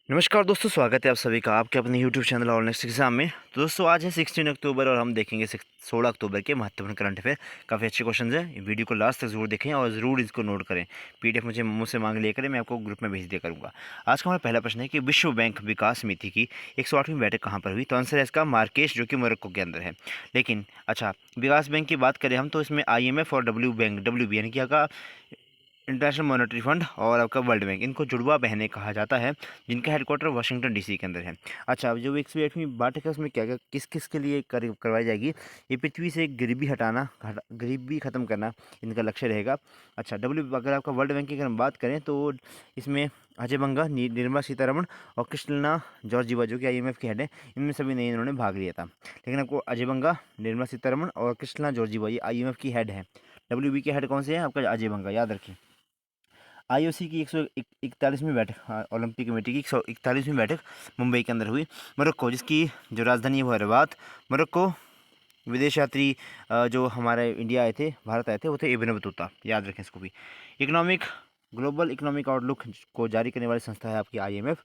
नमस्कार दोस्तों, स्वागत है आप सभी का आपके अपने YouTube चैनल और नेक्स्ट एग्जाम में। तो दोस्तों आज है 16 अक्टूबर और हम देखेंगे 16 अक्टूबर के महत्वपूर्ण करंट अफेयर। काफ़ी अच्छे क्वेश्चन हैं, वीडियो को लास्ट तक जरूर देखें और ज़रूर इसको नोट करें। पीडीएफ मुझसे मांग लिया करें, मैं आपको ग्रुप में भेज दिया करूँगा। आज का हमारा पहला प्रश्न है कि विश्व बैंक विकास समिति की 108वीं बैठक कहाँ पर हुई? तो आंसर है इसका मार्केश, जो कि मोरक्को के अंदर है। लेकिन अच्छा, विकास बैंक की बात करें हम तो इसमें IMF और WB यानी कि आपका इंटरनेशनल मॉनेटरी फंड और आपका वर्ल्ड बैंक, इनको जुड़वा बहनें कहा जाता है, जिनका हेडक्वार्टर वाशिंगटन DC के अंदर है। अच्छा, अब जो 108वीं बैठक है उसमें क्या क्या किस किस के लिए करवाई जाएगी? ये पृथ्वी से गरीबी ख़त्म करना इनका लक्ष्य रहेगा। अच्छा, अगर आपका वर्ल्ड बैंक की अगर हम बात करें तो इसमें अजय बंगा, निर्मला सीतारमण और क्रिस्टलिना जॉर्जिवा, जो कि IMF के हेड है, इनमें सभी ने इन्होंने भाग लिया था। लेकिन आपको अजय बंगा, निर्मला सीतारमण और क्रिस्टलिना जॉर्जिवा ये IMF की हेड है। WB के हेड कौन से हैं? आपका अजय बंगा, याद रखें। IOC की 141वीं बैठक, ओलंपिक कमेटी की 141वीं बैठक मुंबई के अंदर हुई। मोरक्को, जिसकी जो राजधानी है वो है रबात। मोरक्को विदेश यात्री जो हमारे इंडिया आए थे, भारत आए थे, वो थे इब्न बतूता, याद रखें इसको भी। ग्लोबल इकोनॉमिक आउटलुक को जारी करने वाली संस्था है आपकी IMF।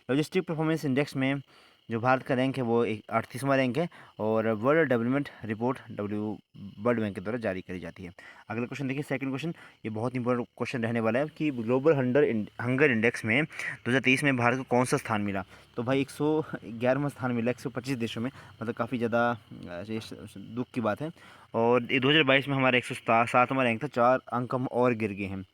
लॉजिस्टिक परफॉर्मेंस इंडेक्स में जो भारत का रैंक है वो 38वां रैंक है और world development report world bank के द्वारा जारी करी जाती है। अगला क्वेश्चन देखिए, सेकंड क्वेश्चन, ये बहुत इंपॉर्टेंट क्वेश्चन रहने वाला है कि ग्लोबल हंगर इंडेक्स में 2023 में भारत को कौन सा स्थान मिला? तो भाई 111वां स्थान मिला 125 देशों में, मतलब काफ़ी ज़्यादा दुख की बात है। और ये 2022 में हमारा 107वां रैंक था, 4 अंक हम और गिर गए हैं।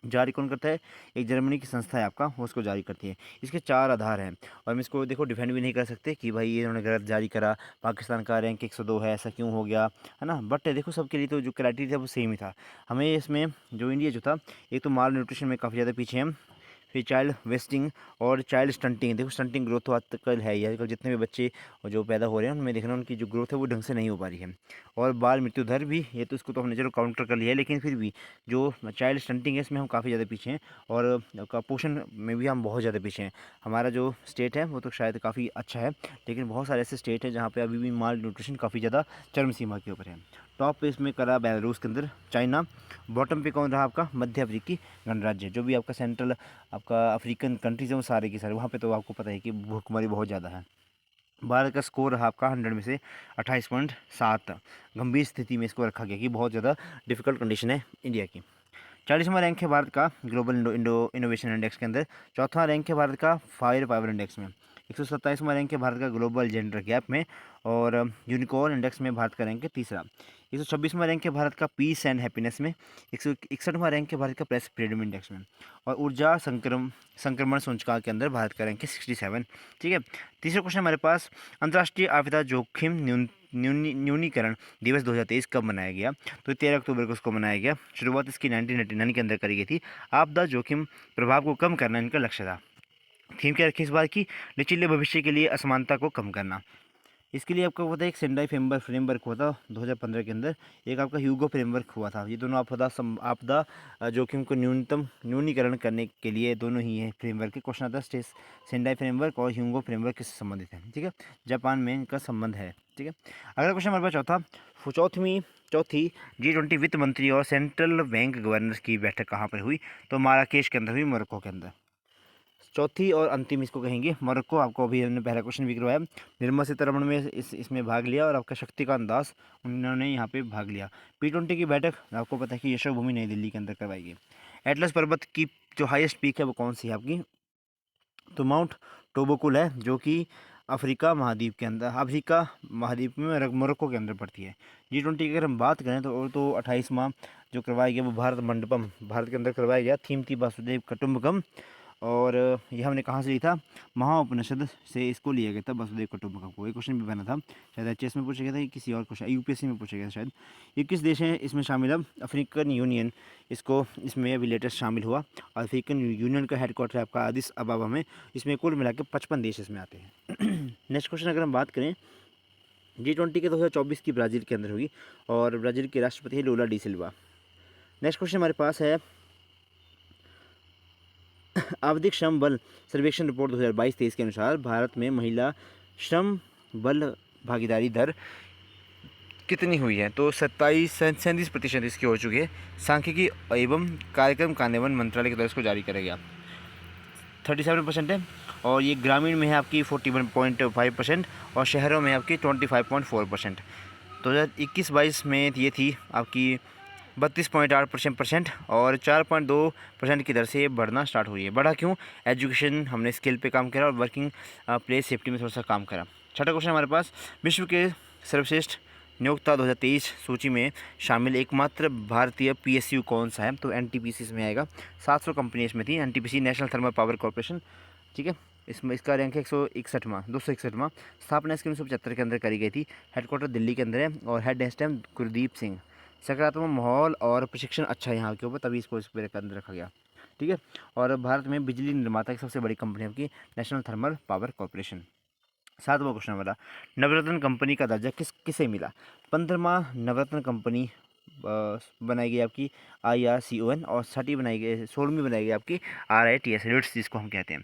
जारी कौन करता है? एक जर्मनी की संस्था है आपका, वो उसको जारी करती है। इसके 4 आधार हैं और हम इसको देखो डिफेंड भी नहीं कर सकते कि भाई ये इन्होंने गलत जारी करा, पाकिस्तान का रैंक 102 है, ऐसा क्यों हो गया, है ना। बट देखो सबके लिए तो जो क्राइटेरिया था वो सेम ही था। हमें इसमें जो इंडिया जो था, एक तो माल न्यूट्रिशन में काफ़ी ज़्यादा पीछे हैं, फिर चाइल्ड वेस्टिंग और चाइल्ड स्टंटिंग। देखो स्टंटिंग ग्रोथ तो आजकल है ही, आजकल जितने भी बच्चे जो पैदा हो रहे हैं उनमें देखना उनकी जो ग्रोथ है वो ढंग से नहीं हो पा रही है। और बाल मृत्यु दर भी, ये तो इसको तो हमने चलो काउंटर कर लिया है, लेकिन फिर भी जो चाइल्ड स्टंटिंग है इसमें हम काफ़ी ज़्यादा पीछे हैं और आपका पोषण में भी हम बहुत ज़्यादा पीछे हैं। हमारा जो स्टेट है वो तो शायद काफ़ी अच्छा है, लेकिन बहुत सारे ऐसे स्टेट हैं जहाँ पे अभी भी माल न्यूट्रिशन काफ़ी ज़्यादा चरम सीमा के ऊपर है। टॉप पे इसमें करा बेलारूस के अंदर, चाइना। बॉटम पे कौन रहा? आपका मध्य अफ्रीकी गणराज्य, जो भी आपका सेंट्रल आपका अफ्रीकन कंट्रीज़ हैं वो सारे के सारे, वहाँ पे तो आपको पता है कि भूखमरी बहुत ज़्यादा है। भारत का स्कोर रहा आपका 100 में से 28.7। गंभीर स्थिति में इसको रखा गया कि बहुत ज़्यादा डिफिकल्ट कंडीशन है इंडिया की। 40वां रैंक है भारत का ग्लोबल इंडो इनोवेशन इंडेक्स के अंदर। चौथा रैंक है भारत का फायर पावर इंडेक्स में। 127वां रैंक है भारत का ग्लोबल जेंडर गैप में और यूनिकॉर्न इंडेक्स में भारत का रैंक है तीसरा। 126वां रैंक है भारत का पीस एंड हैप्पीनेस में। 161वां रैंक है भारत का प्रेस फ्रीडम इंडेक्स में। और ऊर्जा संक्रमण सूचकांक के अंदर भारत का रैंक है 67। ठीक है। तीसरा क्वेश्चन हमारे पास, अंतर्राष्ट्रीय आपदा जोखिम न्यूनीकरण दिवस 2023 कब मनाया गया? तो 13 अक्टूबर को उसको मनाया गया। शुरुआत इसकी 1999 के अंदर करी गई थी। आपदा जोखिम प्रभाव को कम करना इनका लक्ष्य था। थीम क्या रखी इस बार की? लचीले भविष्य के लिए असमानता को कम करना। इसके लिए आपको पता है एक सेंडाई फ्रेमवर्क हुआ था 2015 के अंदर, एक आपका ह्यूगो फ्रेमवर्क हुआ था। ये दोनों आपदा जोखिम को न्यूनीकरण करने के लिए दोनों ही है फ्रेमवर्क के। क्वेश्चन आता है सेंडाई फ्रेमवर्क और ह्यूगो फ्रेमवर्क किससे संबंधित है? ठीक है, जापान में इनका संबंध है। ठीक है। अगला क्वेश्चन हमारे पास चौथी G20 वित्त मंत्री और सेंट्रल बैंक गवर्नर्स की बैठक कहाँ पर हुई? तो माराकेश के अंदर हुई, मोरक्को के अंदर। चौथी और अंतिम इसको कहेंगे मोरक्को। आपको अभी हमने पहला क्वेश्चन भी करवाया। निर्मला सीतारमण में इसमें भाग लिया और आपका शक्तिकांत दास, उन्होंने यहाँ पे भाग लिया। P20 की बैठक आपको पता है कि यशोभूमि नई दिल्ली के अंदर करवाई गई। एटलस पर्वत की जो हाईएस्ट पीक है वो कौन सी है आपकी? तो माउंट टोबोकुल है, जो कि अफ्रीका महाद्वीप में मोरक्को के अंदर पड़ती है। G20 की अगर हम बात करें तो 28वां जो करवाया गया वो भारत मंडपम, भारत के अंदर करवाया गया। थीम थी वासुदेव कुटुंबकम और यह हमने कहाँ से लिया था? महाउपनिषद से इसको लिया गया था, वसुदेव कुटुंबकम को। एक क्वेश्चन भी बना था, शायद HS में पूछा गया था, किसी और क्वेश्चन UPSC में पूछा गया था शायद। ये किस देश हैं इसमें शामिल? अब अफ्रीकन यूनियन इसमें अभी लेटेस्ट शामिल हुआ। अफ्रीकन यूनियन का हेडक्वार्टर है आपका अदिस अबाबा में। इसमें कुल मिला के 55 देश इसमें आते हैं। नेक्स्ट क्वेश्चन अगर हम बात करें, G20 के 2024 की ब्राज़ील के अंदर हुई और ब्राज़ील के राष्ट्रपति है लूला डी सिल्वा। नेक्स्ट क्वेश्चन हमारे पास है, आवधिक श्रम बल सर्वेक्षण रिपोर्ट 2022-23 के अनुसार भारत में महिला श्रम बल भागीदारी दर कितनी हुई है? तो 37% इसकी हो चुकी है। सांख्यिकी एवं कार्यक्रम कार्यान्वयन मंत्रालय के द्वारा इसको जारी करा गया। 37% है, और ये ग्रामीण में है आपकी 41.5% और शहरों में आपकी 25.4%। 2021-22 में ये थी आपकी 32.8% और 4.2% की दर से बढ़ना स्टार्ट हुई है। बढ़ा क्यों? एजुकेशन, हमने स्किल पे काम करा और वर्किंग प्लेस सेफ्टी में थोड़ा सा काम करा। छठा क्वेश्चन हमारे पास, विश्व के सर्वश्रेष्ठ नियोक्ता 2023 सूची में शामिल एकमात्र भारतीय पीएसयू कौन सा है? तो एनटीपीसी इसमें आएगा। 700 कंपनी इसमें थी। NTPC national Thermal Power corporation, ठीक है। इसमें इसका रैंक है 261वां। स्थापना इसकी 1975 के अंदर करी गई थी। हेडक्वार्टर दिल्ली के अंदर है और हेड है इस टाइम गुरदीप सिंह। सकारात्मक माहौल और प्रशिक्षण अच्छा है यहाँ के ऊपर, तभी इसको इस पे अंदर रखा गया, ठीक है। और भारत में बिजली निर्माता की सबसे बड़ी कंपनी आपकी नेशनल थर्मल पावर कॉर्पोरेशन। 7वां क्वेश्चन हमारा, नवरत्न कंपनी का दर्जा किसे मिला? 15वां नवरत्न कंपनी बनाई गई आपकी IRCON, और 16वीं बनाई गई आपकी RITS रिट्स, जिसको हम कहते हैं।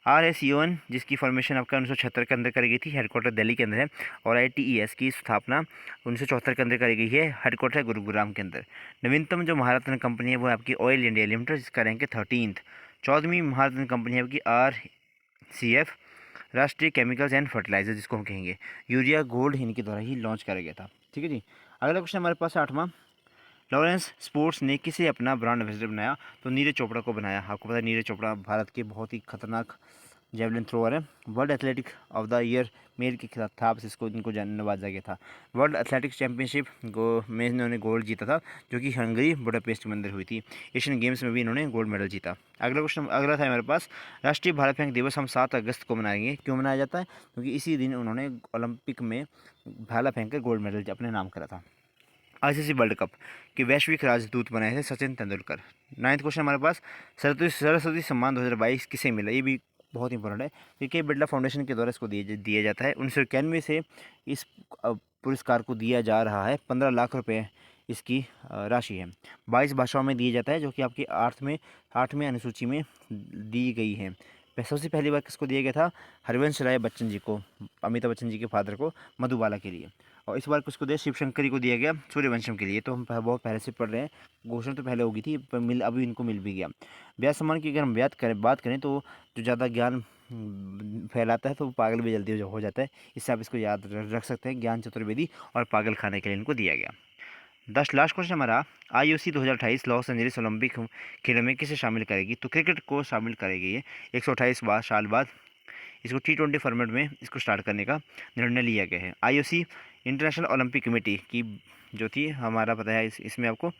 RICON जिसकी फॉर्मेशन आपका 1976 के अंदर करी गई थी, हेडक्वार्टर दिल्ली के अंदर है। और ITES की स्थापना 1974 के अंदर करी गई है, हेडक्वार्टर है गुरुग्राम के अंदर। नवीनतम जो महारत्न कंपनी है वो है आपकी ऑयल इंडिया लिमिटेड, जिसका रैंक है 13th। 14वीं महारत्न कंपनी है आपकी RCF, राष्ट्रीय केमिकल्स एंड फर्टिलाइजर, जिसको हम कहेंगे। यूरिया गोल्ड इनके द्वारा ही लॉन्च करा गया था, ठीक है जी। अगला क्वेश्चन हमारे पास 8वां, लॉरेंस स्पोर्ट्स ने किसे अपना ब्रांड एम्बेसडर बनाया? तो नीरज चोपड़ा को बनाया। आपको पता है नीरज चोपड़ा भारत के बहुत ही खतरनाक जेवलिन थ्रोअर है। World athletic of the year male के खिताब से इसको इनको नवाजा गया था। वर्ल्ड एथलेटिक्स चैंपियनशिप में इन्होंने गोल्ड जीता था, जो कि हंगरी बुडापेस्ट में अंदर हुई थी। एशियन गेम्स में भी इन्होंने गोल्ड मेडल जीता। अगला था हमारे पास, राष्ट्रीय भाला फेंक दिवस हम 7 अगस्त को मनाएंगे। क्यों मनाया जाता है? क्योंकि इसी दिन उन्होंने ओलंपिक में भाला फेंक कर गोल्ड मेडल अपने नाम करा था। ICC वर्ल्ड कप के वैश्विक राजदूत बनाए थे सचिन तेंदुलकर। 9वां क्वेश्चन हमारे पास, सरस्वती सम्मान 2022 किसे मिला? ये भी बहुत इंपॉर्टेंट है, क्योंकि बिरला फाउंडेशन के द्वारा इसको दिया जाता है। 1991 से इस पुरस्कार को दिया जा रहा है। 15 लाख रुपए इसकी राशि है। 22 भाषाओं में दिया जाता है, जो कि आपकी 8वें अनुसूची में दी गई है। सबसे पहली बार किसको दिया गया था? हरिवंश राय बच्चन जी को, अमिताभ बच्चन जी के फादर को, मधुबाला के लिए। और इस बार किसको दिया? शिवशंकरी को दिया गया, सूर्यवंशम के लिए। तो हम बहुत पहले से पढ़ रहे हैं, घोषणा तो पहले होगी थी, पर अभी इनको मिल भी गया। व्यास सम्मान की अगर हम बात करें तो जो ज़्यादा ज्ञान फैलाता है तो वो पागल भी जल्दी हो जाता है। इससे आप इसको याद रख सकते हैं, ज्ञान चतुर्वेदी और पागल खाने के लिए इनको दिया गया। लास्ट क्वेश्चन हमारा, IOC 2028 लॉस एंजलिस ओलंपिक खेलों में किसे शामिल करेगी? तो क्रिकेट को शामिल करेगी। ये 128 साल बाद इसको T20 फॉर्मेट में इसको स्टार्ट करने का निर्णय लिया गया है। IOC इंटरनेशनल ओलंपिक कमेटी की जो थी, हमारा पता है इसमें आपको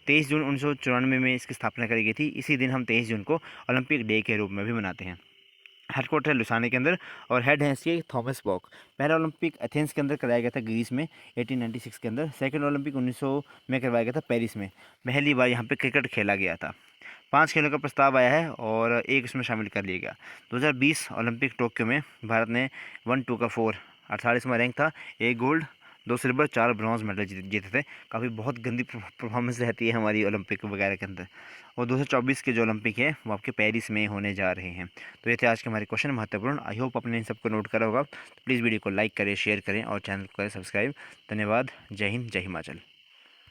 23 जून 1994 में इसकी स्थापना करी गई थी। इसी दिन हम 23 जून को ओलंपिक डे के रूप में भी मनाते हैं। हेडक्वार्टर है लुसाने के अंदर और हेड है इसके थॉमस बॉक। पहला ओलंपिक एथेंस के अंदर कराया गया था ग्रीस में 1896 के अंदर। सेकंड ओलंपिक 1900 में करवाया गया था पेरिस में। पहली बार यहाँ पे क्रिकेट खेला गया था। 5 खेलों का प्रस्ताव आया है और एक उसमें शामिल कर लिया गया। 2020 ओलंपिक टोक्यो में भारत ने 1, 2 का 4 48वां रैंक था। 1 गोल्ड, 2 सिल्वर, 4 ब्रॉन्ज मेडल जीते थे। काफ़ी बहुत गंदी परफॉर्मेंस रहती है हमारी ओलंपिक वगैरह के अंदर। और 2024 के जो ओलंपिक है वो आपके पेरिस में होने जा रहे हैं। तो ये थे आज के हमारे क्वेश्चन महत्वपूर्ण। आई होप आपने इन सबको नोट करा होगा। तो प्लीज़ वीडियो को लाइक करें, शेयर करें और चैनल को करें सब्सक्राइब। धन्यवाद। जय हिंद, जय हिमाचल।